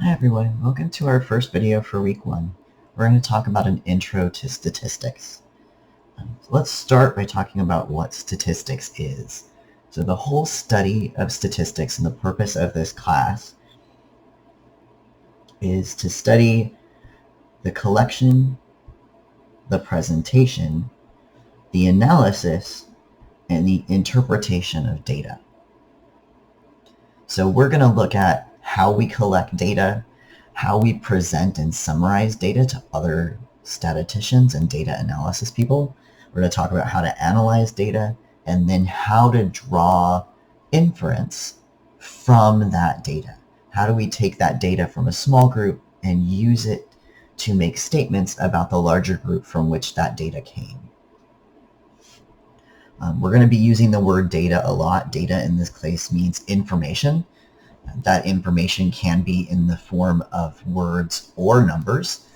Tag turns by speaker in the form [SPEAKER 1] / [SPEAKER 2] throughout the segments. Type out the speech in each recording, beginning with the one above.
[SPEAKER 1] Hi everyone, welcome to our first video for week 1. We're going to talk about an intro to statistics. Let's start by talking about what statistics is. So the whole study of statistics and the purpose of this class is to study the collection, the presentation, the analysis, and the interpretation of data. So we're going to look at how we collect data, how we present and summarize data to other statisticians and data analysis people. We're going to talk about how to analyze data and then how to draw inference from that data. How do we take that data from a small group and use it to make statements about the larger group from which that data came? We're going to be using the word data a lot. Data in this case means information. That information can be in the form of words or numbers.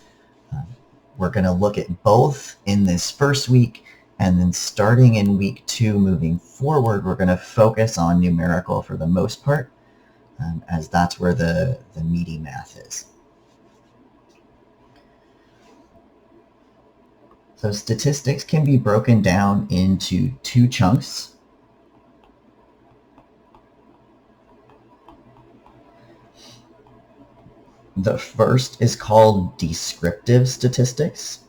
[SPEAKER 1] We're going to look at both in this first week, and then starting in week 2 moving forward, we're going to focus on numerical for the most part, as that's where the meaty math is. So statistics can be broken down into 2 chunks. The first is called descriptive statistics,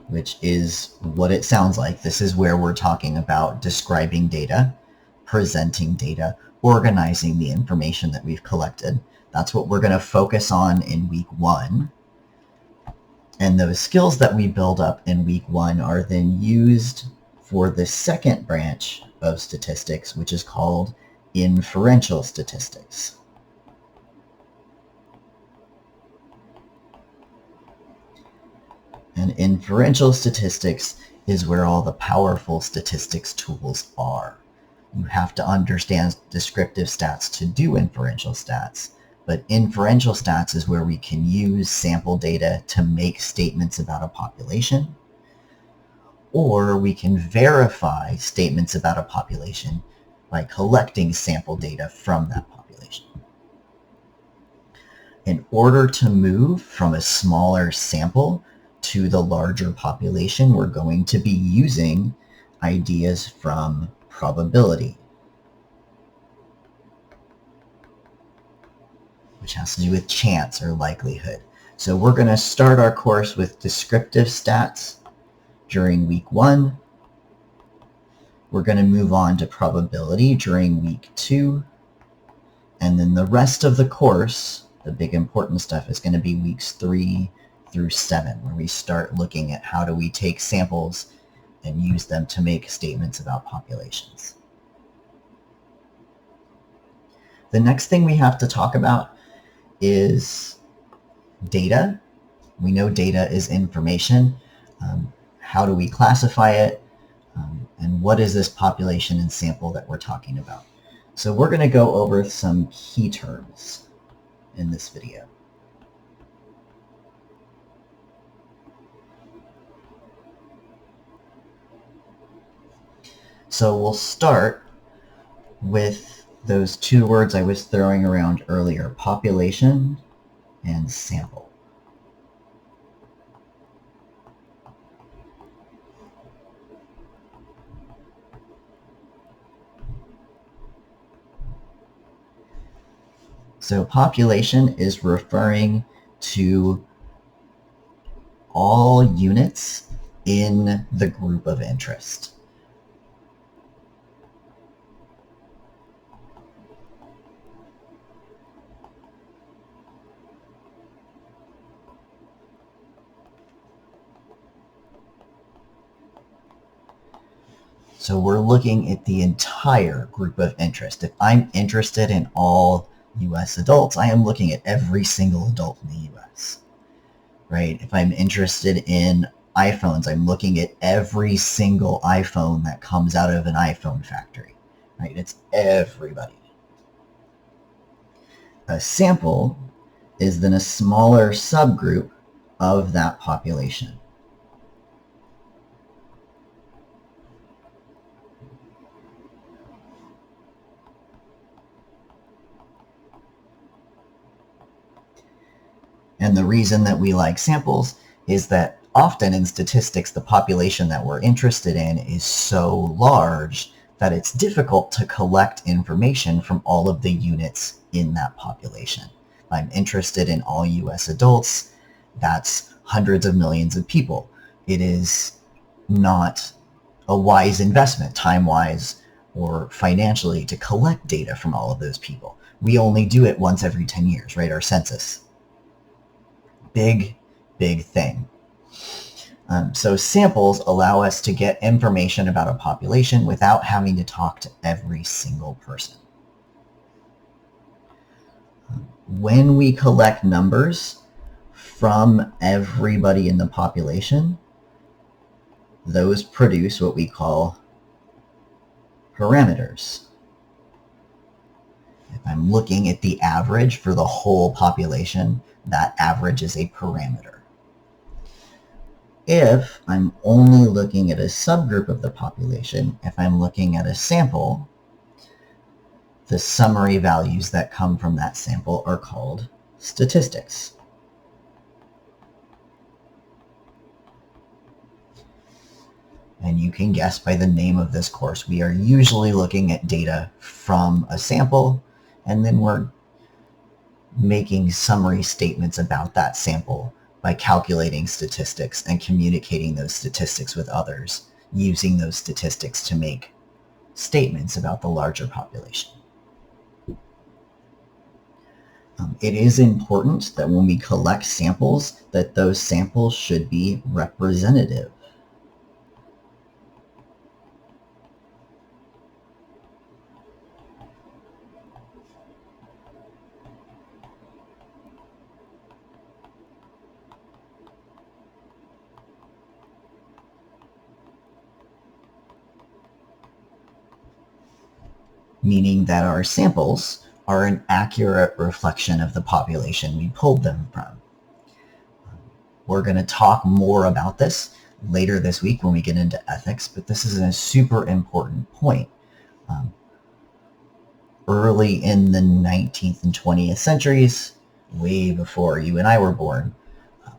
[SPEAKER 1] which is what it sounds like. This is where we're talking about describing data, presenting data, organizing the information that we've collected. That's what we're going to focus on in week 1. And those skills that we build up in week 1 are then used for the second branch of statistics, which is called inferential statistics. And inferential statistics is where all the powerful statistics tools are. You have to understand descriptive stats to do inferential stats, but inferential stats is where we can use sample data to make statements about a population, or we can verify statements about a population by collecting sample data from that population. In order to move from a smaller sample to the larger population, we're going to be using ideas from probability, which has to do with chance or likelihood. So we're going to start our course with descriptive stats during week 1. We're going to move on to probability during week 2. And then the rest of the course, the big important stuff, is going to be weeks 3 through 7, where we start looking at how do we take samples and use them to make statements about populations. The next thing we have to talk about is data. We know data is information. How do we classify it? And what is this population and sample that we're talking about? So we're going to go over some key terms in this video. So we'll start with those 2 words I was throwing around earlier, population and sample. So population is referring to all units in the group of interest. So we're looking at the entire group of interest. If I'm interested in all US adults, I am looking at every single adult in the US, right? If I'm interested in iPhones, I'm looking at every single iPhone that comes out of an iPhone factory, right? It's everybody. A sample is then a smaller subgroup of that population. And the reason that we like samples is that often in statistics, the population that we're interested in is so large that it's difficult to collect information from all of the units in that population. If I'm interested in all US adults, that's hundreds of millions of people. It is not a wise investment, time-wise or financially, to collect data from all of those people. We only do it once every 10 years, right? Our census. Big thing. So samples allow us to get information about a population without having to talk to every single person. When we collect numbers from everybody in the population, those produce what we call parameters. If I'm looking at the average for the whole population, that average is a parameter. If I'm only looking at a subgroup of the population, if I'm looking at a sample, the summary values that come from that sample are called statistics. And you can guess by the name of this course, we are usually looking at data from a sample, and then we're making summary statements about that sample by calculating statistics and communicating those statistics with others, using those statistics to make statements about the larger population. It is important that when we collect samples, that those samples should be representative. Meaning that our samples are an accurate reflection of the population we pulled them from. We're going to talk more about this later this week when we get into ethics, but this is a super important point. Early in the 19th and 20th centuries, way before you and I were born,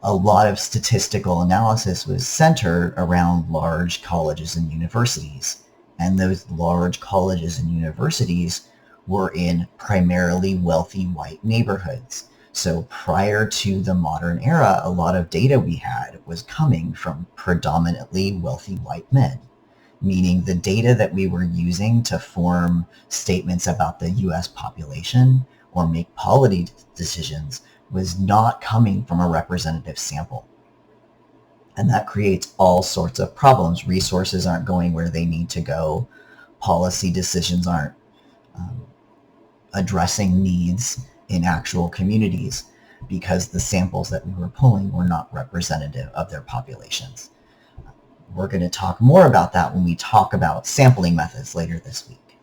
[SPEAKER 1] a lot of statistical analysis was centered around large colleges and universities. And those large colleges and universities were in primarily wealthy white neighborhoods. So prior to the modern era, a lot of data we had was coming from predominantly wealthy white men, meaning the data that we were using to form statements about the US population or make policy decisions was not coming from a representative sample. And that creates all sorts of problems. Resources aren't going where they need to go. Policy decisions aren't addressing needs in actual communities because the samples that we were pulling were not representative of their populations. We're going to talk more about that when we talk about sampling methods later this week.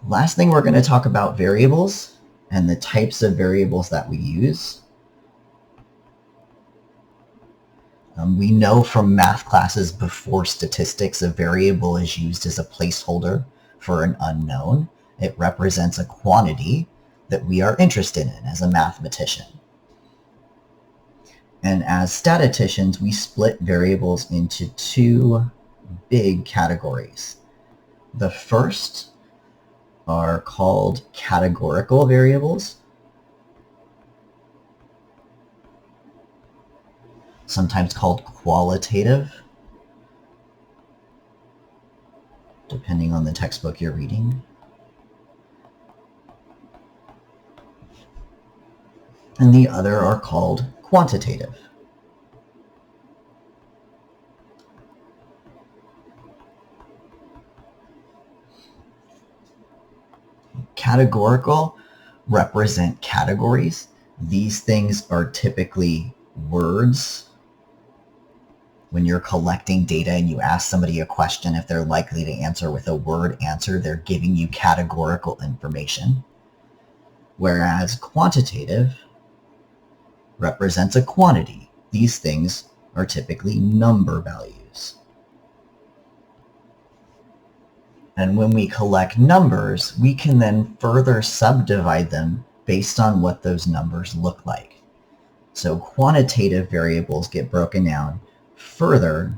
[SPEAKER 1] Last thing, we're going to talk about variables and the types of variables that we use. We know from math classes before statistics, a variable is used as a placeholder for an unknown. It represents a quantity that we are interested in as a mathematician. And as statisticians, we split variables into two big categories. The first are called categorical variables, sometimes called qualitative, depending on the textbook you're reading. And the other are called quantitative. Categorical represent categories. These things are typically words. When you're collecting data and you ask somebody a question, if they're likely to answer with a word answer, they're giving you categorical information. Whereas quantitative represents a quantity. These things are typically number values. And when we collect numbers, we can then further subdivide them based on what those numbers look like. So quantitative variables get broken down further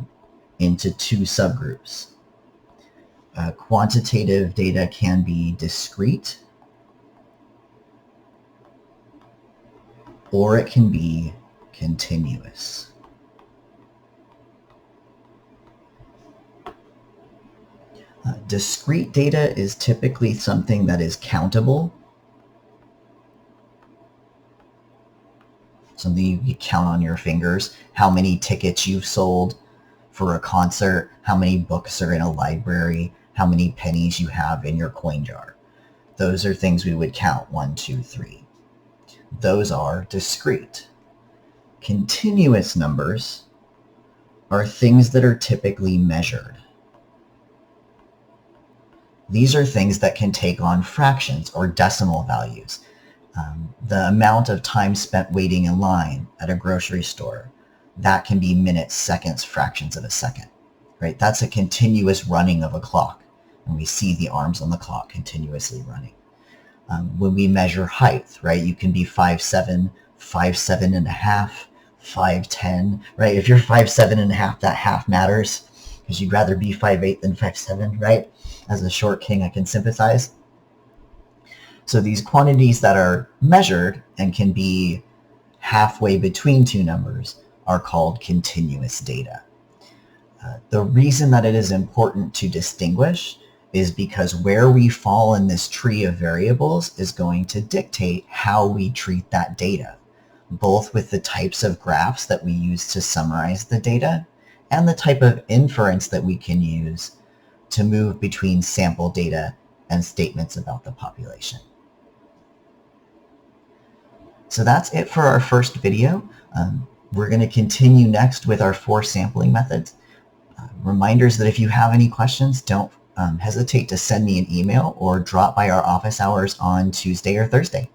[SPEAKER 1] into two subgroups. Quantitative data can be discrete, or it can be continuous. Discrete data is typically something that is countable, something you can count on your fingers, how many tickets you've sold for a concert, how many books are in a library, how many pennies you have in your coin jar. Those are things we would count, 1, 2, 3. Those are discrete. Continuous numbers are things that are typically measured. These are things that can take on fractions or decimal values. The amount of time spent waiting in line at a grocery store, that can be minutes, seconds, fractions of a second, right? That's a continuous running of a clock, and we see the arms on the clock continuously running. When we measure height, right, you can be 5'7", 5'7 and a half, 5'10", right? If you're 5'7 and a half, that half matters, because you'd rather be 5'8 than 5'7", right? As a short king, I can sympathize. So these quantities that are measured and can be halfway between two numbers are called continuous data. The reason that it is important to distinguish is because where we fall in this tree of variables is going to dictate how we treat that data, both with the types of graphs that we use to summarize the data and the type of inference that we can use to move between sample data and statements about the population. So that's it for our first video. We're going to continue next with our 4 sampling methods. Reminders that if you have any questions, don't hesitate to send me an email or drop by our office hours on Tuesday or Thursday.